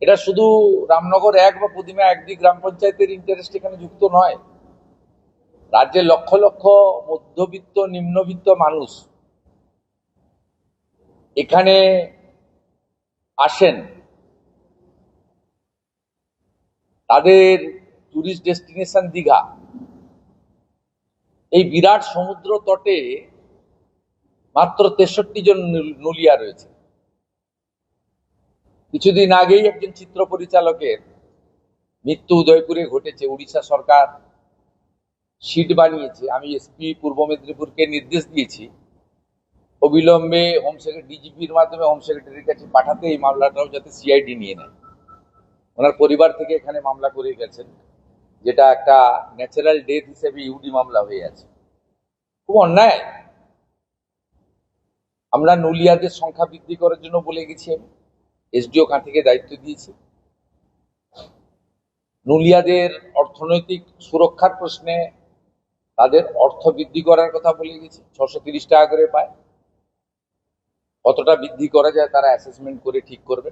এটা শুধু রামনগর 1 বা প্রতিমা 1 গ্রাম পঞ্চায়েতের ইন্টারেস্ট এখানে যুক্ত নয়। রাজ্যের লক্ষ লক্ষ মধ্যবিত্ত নিম্নবিত্ত মানুষ এখানে আসেন, তাদের টুরিস্ট ডেস্টিনেশন দীঘা। এই বিরাট সমুদ্র তটে মাত্র 63 জন নুলিয়া রয়েছে। কিছুদিন আগেই একজন চিত্র পরিচালকের মৃত্যু উদয়পুরে ঘটেছে। উড়িষ্যা সরকার সিট বানিয়েছে। আমি এসপি পূর্ব মেদিনীপুরকে নির্দেশ দিয়েছি অবিলম্বে হোম সেক্রেটারি, ডিজিপির মাধ্যমে হোম সেক্রেটারির কাছে পাঠাতে এই মামলাটাও যাতে সিআইডি নিয়ে নেয়। ওনার পরিবার থেকে এখানে মামলা করে গেছেন, যেটা একটা ন্যাচারাল ডেথ হিসেবে ইউডি মামলা হয়ে আছে। খুব অন্যায়। আমরা নুলিয়াদের সংখ্যা বৃদ্ধি করার জন্য বলে গেছি, আমি এসডিও থেকে দায়িত্ব দিয়েছি। নুলিয়াদের অর্থনৈতিক সুরক্ষার প্রশ্নে তাদের অর্থ বৃদ্ধি করার কথা বলে গেছি। 630 টাকা করে পায়, কতটা বৃদ্ধি করা যায় তারা অ্যাসেসমেন্ট করে ঠিক করবে।